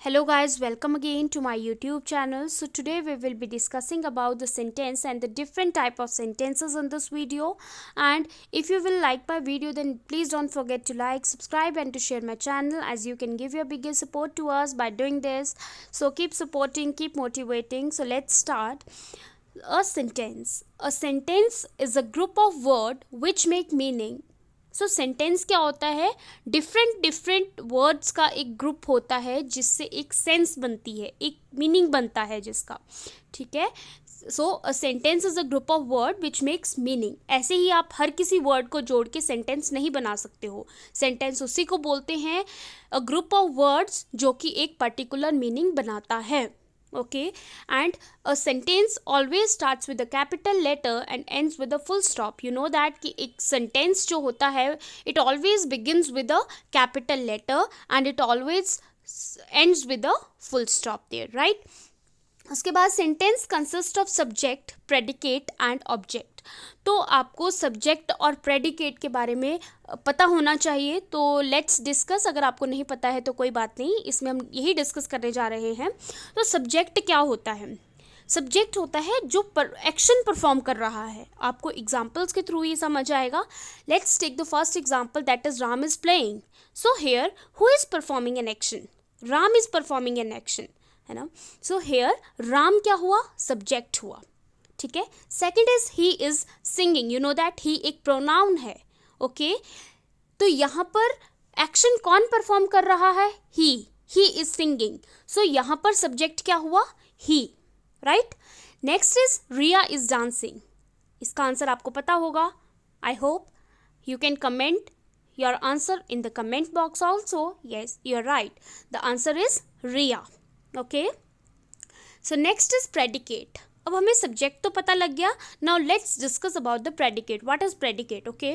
Hello guys, welcome again to my YouTube channel. So today we will be discussing about the sentence and the different type of sentences in this video. And if you will like my video, then please don't forget to like, subscribe and to share my channel, as you can give your biggest support to us by doing this. So keep supporting, keep motivating. So let's start. A sentence. A sentence is a group of words which make meaning. So sentence क्या होता है? Different words का एक group होता है जिससे एक sense बनती है, एक मीनिंग बनता है जिसका, ठीक है. So a sentence is a group of word which makes meaning. ऐसे ही आप हर किसी वर्ड को जोड़ के सेंटेंस नहीं बना सकते हो. सेंटेंस उसी को बोलते हैं, अ ग्रुप ऑफ वर्ड्स जो कि एक पर्टिकुलर मीनिंग बनाता है. Okay, and a sentence always starts with a capital letter and ends with a full stop. You know that कि एक sentence जो होता है, it always begins with a capital letter and it always ends with a full stop there, right? उसके बाद sentence consist of subject, predicate and object. तो आपको subject और प्रेडिकेट के बारे में पता होना चाहिए. तो लेट्स डिस्कस. अगर आपको नहीं पता है तो कोई बात नहीं, इसमें हम यही डिस्कस करने जा रहे हैं. तो सब्जेक्ट क्या होता है? सब्जेक्ट होता है जो एक्शन परफॉर्म कर रहा है. आपको एग्जाम्पल्स के थ्रू ये समझ आएगा. Let's take the first example, that is Ram is playing. So here who is performing an action? Ram is performing an action, है ना. सो हेयर राम क्या हुआ? सब्जेक्ट हुआ, ठीक है. Second is he is singing. You know that he एक pronoun है. Okay, तो यहाँ पर एक्शन कौन परफॉर्म कर रहा है? ही इज सिंगिंग. सो यहाँ पर सब्जेक्ट क्या हुआ? He, right. Next is Riya is dancing. इसका आंसर आपको पता होगा. I hope you can comment your answer in the comment box also. Yes, you are right. The answer is Riya. Okay, so next is predicate. अब हमें subject तो पता लग गया. Now let's discuss about the predicate. What is predicate? Okay,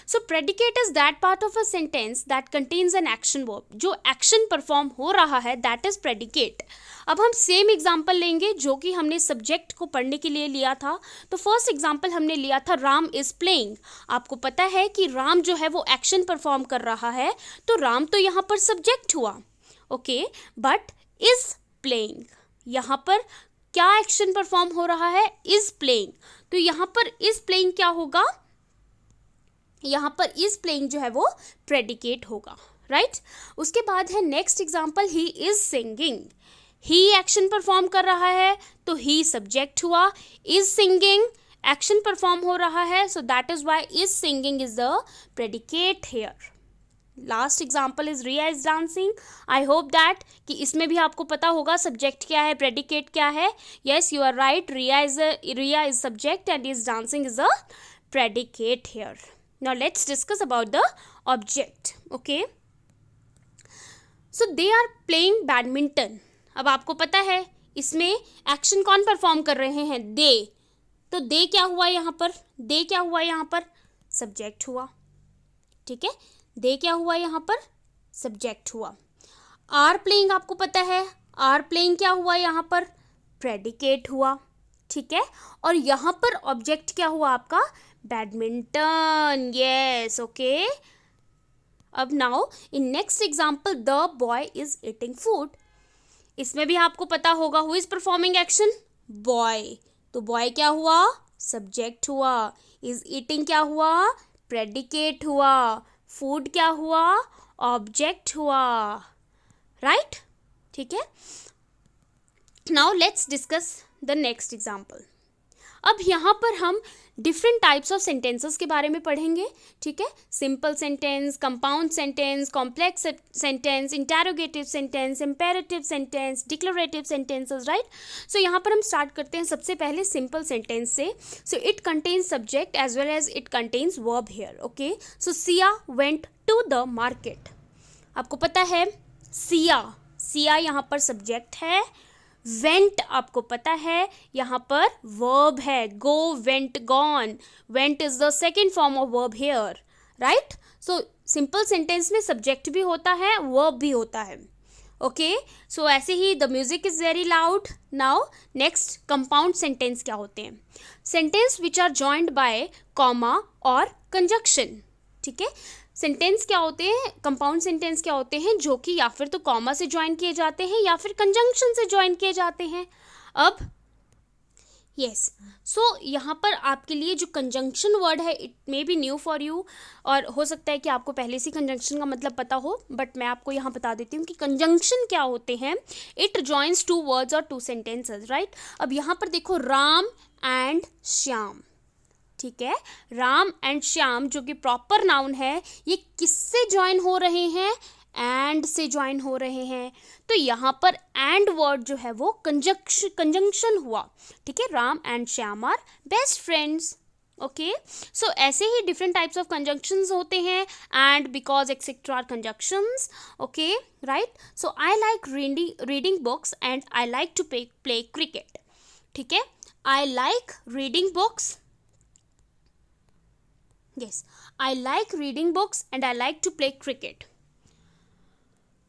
so predicate is that part of a sentence that contains an action verb. जो action perform हो रहा है, दैट इज प्रेडिकेट. अब हम सेम एग्जाम्पल लेंगे जो कि हमने सब्जेक्ट को पढ़ने के लिए लिया था. तो फर्स्ट एग्जाम्पल हमने लिया था राम इज प्लेइंग. आपको पता है कि राम जो है वो एक्शन परफॉर्म कर रहा है, तो राम तो यहाँ पर सब्जेक्ट हुआ. ओके, बट इज प्लेइंग, यहाँ पर क्या एक्शन परफॉर्म हो रहा है? Is playing. तो यहाँ पर इज प्लेइंग क्या होगा? यहाँ पर इज प्लेइंग जो है वो प्रेडिकेट होगा, राइट. उसके बाद है next example, he is singing. He action perform कर रहा है, तो ही सब्जेक्ट हुआ. इज सिंगिंग एक्शन परफॉर्म हो रहा है, so that is why is singing is the predicate here. Last example is Riya is dancing. I hope that कि इसमें भी आपको पता होगा सब्जेक्ट क्या है, प्रेडिकेट क्या है. Yes, you are right. Riya is subject and is dancing is a predicate here. Now let's discuss about the object. Okay, so they are playing badminton. अब आपको पता है इसमें एक्शन कौन परफॉर्म कर रहे हैं? दे. तो दे क्या हुआ यहाँ पर? दे क्या हुआ यहाँ पर? सब्जेक्ट हुआ, ठीक है. दे क्या हुआ यहाँ पर? सब्जेक्ट हुआ. आर प्लेइंग आपको पता है, आर प्लेइंग क्या हुआ यहाँ पर? प्रेडिकेट हुआ, ठीक है. और यहाँ पर ऑब्जेक्ट क्या हुआ आपका? बैडमिंटन. Yes, okay. अब now in next example, the boy is eating food. इसमें भी आपको पता होगा who is performing action? Boy. तो बॉय क्या हुआ? सब्जेक्ट हुआ. इज ईटिंग क्या हुआ? प्रेडिकेट हुआ. फूड क्या हुआ? ऑब्जेक्ट हुआ, राइट, ठीक है. Now let's discuss the next example. अब यहाँ पर हम डिफरेंट टाइप्स ऑफ सेंटेंसेस के बारे में पढ़ेंगे, ठीक है. Simple sentence, compound sentence, complex sentence, interrogative sentence, imperative sentence, declarative sentences, right. So यहाँ पर हम स्टार्ट करते हैं सबसे पहले सिंपल सेंटेंस से. So it contains subject as well as it contains verb here. Okay, so Siya went to the market. आपको पता है सिया यहाँ पर सब्जेक्ट है. वेंट आपको पता है यहाँ पर वर्ब है. Go, went, gone. Went is the second form of verb here, right. So simple sentence में सब्जेक्ट भी होता है, वर्ब भी होता है. ओके, सो ऐसे ही the music is very loud. Now next, compound sentence क्या होते हैं? Sentence which are joined by comma और कंजक्शन, ठीक है. सेंटेंस क्या होते हैं, कंपाउंड सेंटेंस क्या होते हैं, जो कि या फिर तो कॉमा से ज्वाइन किए जाते हैं या फिर कंजंक्शन से ज्वाइन किए जाते हैं। अब यस, सो यहाँ पर आपके लिए जो कंजंक्शन वर्ड है it may be new for you, और हो सकता है कि आपको पहले से कंजंक्शन का मतलब पता हो, बट मैं आपको यहाँ बता देती हूँ कि कंजंक्शन क्या होते हैं। इट जॉइंस टू वर्ड्स और टू सेंटेंसेस, राइट। अब यहाँ पर देखो राम एंड श्याम, ठीक है, राम एंड श्याम जो कि प्रॉपर नाउन है, ये किससे ज्वाइन हो रहे हैं, एंड से ज्वाइन हो रहे हैं। तो यहाँ पर एंड वर्ड जो है वो कंजंक्शन हुआ, ठीक है। Ram and Shyam are best friends, okay. So ऐसे ही डिफरेंट टाइप्स ऑफ कंजंक्शंस होते हैं, and because etcetera are conjunctions, okay, right. So I like reading books and I like to play cricket, ठीक है। I like reading books, yes, I like reading books and I like to play cricket.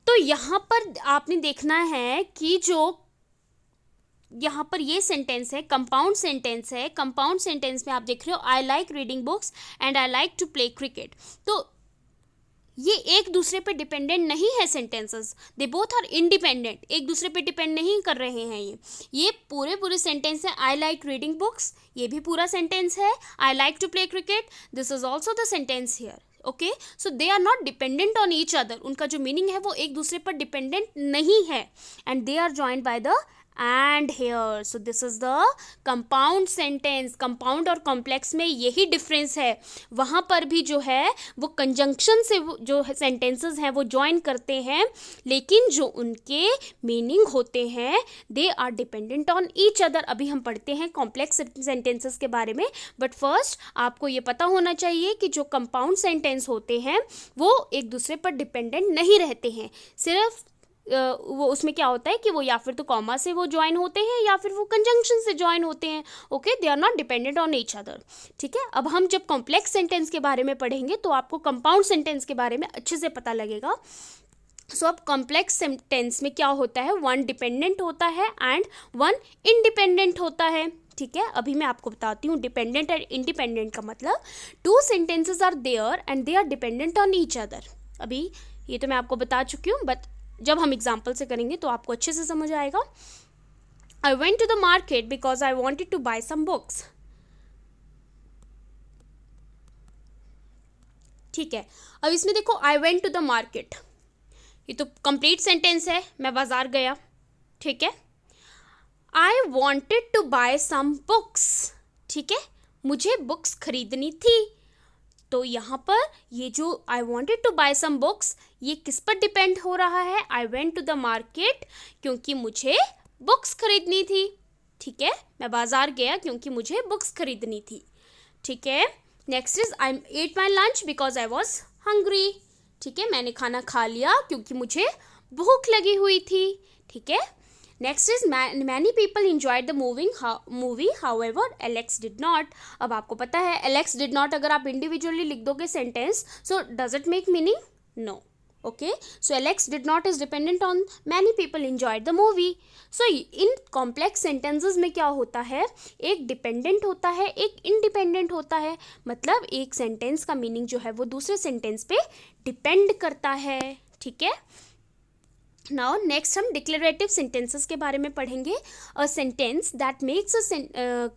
तो यहाँ पर आपने देखना है कि जो यहाँ पर ये सेंटेंस है कंपाउंड सेंटेंस है, कंपाउंड सेंटेंस में आप देख रहे हो I like reading books and I like to play cricket. तो ये एक दूसरे पे डिपेंडेंट नहीं है sentences, they both are independent, एक दूसरे पे डिपेंड नहीं कर रहे हैं। ये पूरे सेंटेंस है। आई लाइक रीडिंग बुक्स, ये भी पूरा सेंटेंस है। I like to play cricket, this is also the sentence here, okay. So they are not dependent on each other, उनका जो मीनिंग है वो एक दूसरे पर डिपेंडेंट नहीं है, and they are joined by the and here, so this is the compound sentence। Compound और कॉम्प्लेक्स में यही डिफरेंस है, वहाँ पर भी जो है वो कंजंक्शन से जो सेंटेंसेस हैं वो ज्वाइन करते हैं, लेकिन जो उनके मीनिंग होते हैं they are dependent on each other. अभी हम पढ़ते हैं कॉम्प्लेक्स सेंटेंसेस के बारे में, बट फर्स्ट आपको ये पता होना चाहिए कि जो कंपाउंड सेंटेंस होते हैं वो एक दूसरे पर डिपेंडेंट नहीं रहते हैं, सिर्फ वो उसमें क्या होता है कि वो या फिर तो कॉमा से वो ज्वाइन होते हैं या फिर वो कंजंक्शन से ज्वाइन होते हैं, okay. They are not dependent on each other, ठीक है। अब हम जब कॉम्प्लेक्स सेंटेंस के बारे में पढ़ेंगे तो आपको कंपाउंड सेंटेंस के बारे में अच्छे से पता लगेगा। सो अब कॉम्प्लेक्स सेंटेंस में क्या होता है, वन डिपेंडेंट होता है एंड वन इंडिपेंडेंट होता है, ठीक है। अभी मैं आपको बताती हूँ डिपेंडेंट एंड इंडिपेंडेंट का मतलब। Two sentences are there and they are dependent on each other. अभी ये तो मैं आपको बता चुकी हूँ, बट जब हम एग्जाम्पल से करेंगे तो आपको अच्छे से समझ आएगा। I went to the market because I wanted to buy some books, ठीक है। अब इसमें देखो I went to the market, ये तो कंप्लीट सेंटेंस है, मैं बाजार गया, ठीक है। I wanted to buy some books, ठीक है, मुझे बुक्स खरीदनी थी। तो यहाँ पर ये जो I wanted to buy some books ये किस पर डिपेंड हो रहा है, I went to the market क्योंकि मुझे बुक्स खरीदनी थी, ठीक है। मैं बाजार गया क्योंकि मुझे बुक्स खरीदनी थी, ठीक है। Next is I at my lunch because I was hungry, ठीक है, मैंने खाना खा लिया क्योंकि मुझे भूख लगी हुई थी, ठीक है। Next is many people enjoyed the movie however Alex did not. अब आपको पता है एलेक्स डिड नॉट अगर आप इंडिविजुअली लिख दोगे sentence, so does it make meaning, no, okay. So Alex did not is dependent on many people enjoyed the movie. So in complex sentences में क्या होता है, एक डिपेंडेंट होता है, एक इंडिपेंडेंट होता है, मतलब एक सेंटेंस का मीनिंग जो है वो दूसरे सेंटेंस पे डिपेंड करता है, ठीक है। नाउ नेक्स्ट हम डिक्लेरेटिव सेंटेंसेस के बारे में पढ़ेंगे। अ sentence that makes a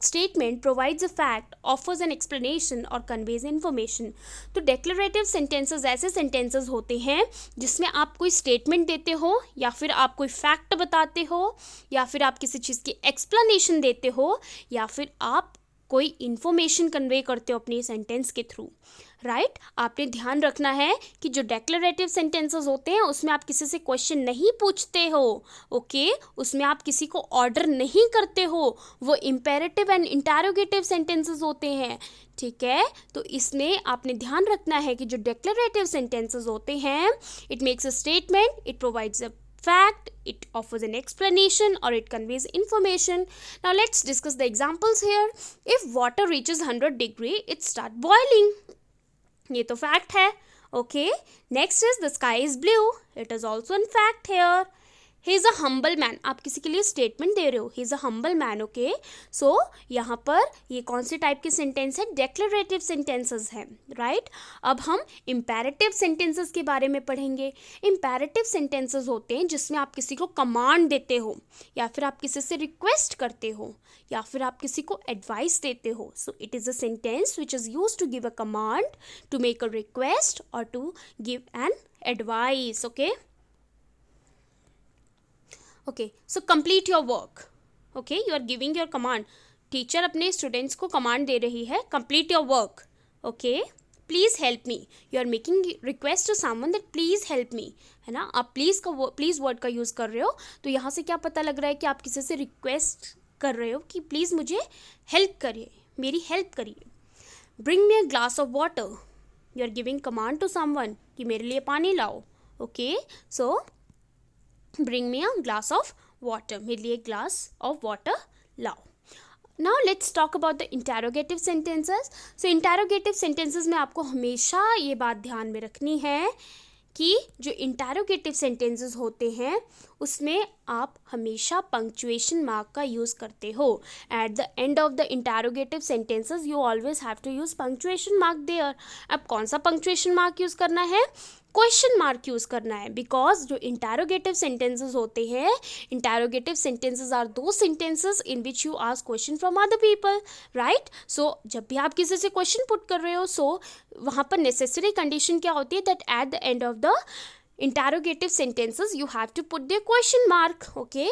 statement, provides a fact, offers an explanation और कन्वेज इन्फॉर्मेशन। तो डिक्लेरेटिव सेंटेंसेस ऐसे सेंटेंसेस होते हैं जिसमें आप कोई स्टेटमेंट देते हो या फिर आप कोई फैक्ट बताते हो या फिर आप किसी चीज़ की एक्सप्लेनेशन देते हो या फिर आप कोई इन्फॉर्मेशन कन्वे करते हो अपनी सेंटेंस के थ्रू, राइट। आपने ध्यान रखना है कि जो डेक्लरेटिव सेंटेंसेस होते हैं उसमें आप किसी से क्वेश्चन नहीं पूछते हो, ओके, उसमें आप किसी को ऑर्डर नहीं करते हो, वो इम्पेरेटिव एंड इंटरोगेटिव सेंटेंसेस होते हैं, ठीक है। तो इसमें आपने ध्यान रखना है कि जो डेक्लरेटिव सेंटेंसेस होते हैं, it makes a statement, it provides a fact, it offers an explanation or it conveys information. Now let's discuss the examples here. If water reaches 100 degree it start boiling, ये तो fact है, okay. Next is the sky is blue, it is also a fact here. He is a humble man, आप किसी के लिए statement दे रहे हो, he is a humble man, okay. So यहाँ पर ये कौन से टाइप के सेंटेंस है, डेक्लरेटिव सेंटेंसेस हैं, राइट। अब हम इम्पेरेटिव सेंटेंसेस के बारे में पढ़ेंगे। इम्पेरेटिव सेंटेंसेस होते हैं जिसमें आप किसी को कमांड देते हो, या फिर आप किसी से रिक्वेस्ट करते हो, या फिर आप किसी को एडवाइस देते हो। So it is a sentence which is use to give a command, to make a request और to give an advice, okay. Okay, so complete your work, okay, you are giving your command. Teacher अपने students को command दे रही है, complete your work, okay, please help me. You are making request to someone that please help me, है ना। आप please word का use कर रहे हो, तो यहाँ से क्या पता लग रहा है कि आप किसी से रिक्वेस्ट कर रहे हो कि प्लीज़ मुझे हेल्प करिए, मेरी हेल्प करिए। Bring me a glass of water, you are giving command to someone कि मेरे लिए पानी लाओ, okay. So bring me a glass of water, मेरे लिए ग्लास ऑफ वाटर लाओ। Now let's talk about the interrogative sentences. So interrogative sentences में आपको हमेशा ये बात ध्यान में रखनी है कि जो इंटेरोगेटिव सेंटेंसेस होते हैं उसमें आप हमेशा पंक्चुएशन मार्क का यूज़ करते हो। At the end of the interrogative sentences you always have to use punctuation mark there. अब कौन सा पंक्चुएशन मार्क यूज़ करना है, क्वेश्चन मार्क यूज़ करना है, बिकॉज जो इंटेरोगेटिव सेंटेंसेस होते हैं, interrogative sentences are those sentences in which you ask question from other people, right. So जब भी आप किसी से क्वेश्चन पुट कर रहे हो, सो वहाँ पर नेसेसरी कंडीशन क्या होती है, that at the end of the interrogative sentences you have to put the question mark, okay.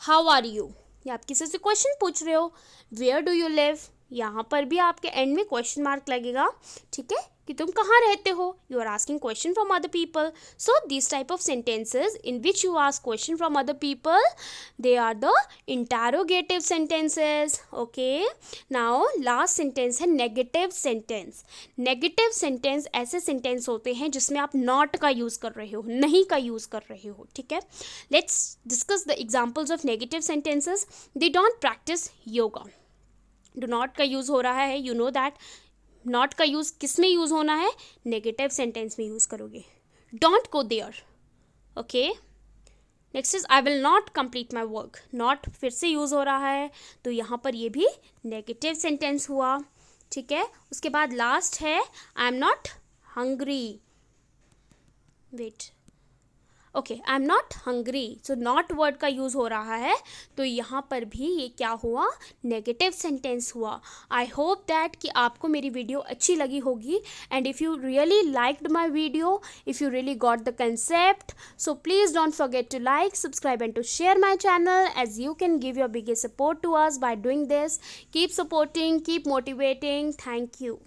How are you, या आप किसी से क्वेश्चन पूछ रहे हो, वेयर डू यू लिव, यहाँ पर भी आपके एंड में क्वेश्चन मार्क लगेगा, ठीक है, कि तुम कहाँ रहते हो, you are asking question from other people. So this type of sentences in which you ask question from other people, they are the interrogative sentences, okay. Now last sentence है negative sentence. Negative sentence ऐसे sentence होते हैं जिसमें आप not का use कर रहे हो, नहीं का यूज़ कर रहे हो, ठीक है। Let's discuss the examples of negative sentences. They don't practice yoga, do not का यूज़ हो रहा है, यू नो दैट। नॉट का यूज़ किस में यूज़ होना है, नेगेटिव सेंटेंस में यूज़ करोगे। Don't go there, okay. Next is I will not complete my work, not फिर से यूज़ हो रहा है, तो यहाँ पर ये भी नेगेटिव सेंटेंस हुआ, ठीक है। उसके बाद लास्ट है I am not hungry, wait, okay, I am not hungry. So not word का यूज़ हो रहा है, तो यहाँ पर भी ये क्या हुआ, नेगेटिव सेंटेंस हुआ। आई होप दैट कि आपको मेरी वीडियो अच्छी लगी होगी, and if you really liked my video, if you really got the concept, so please don't forget to like, subscribe and to share my channel, as you can give your biggest support to us by doing this. Keep supporting, keep motivating, thank you.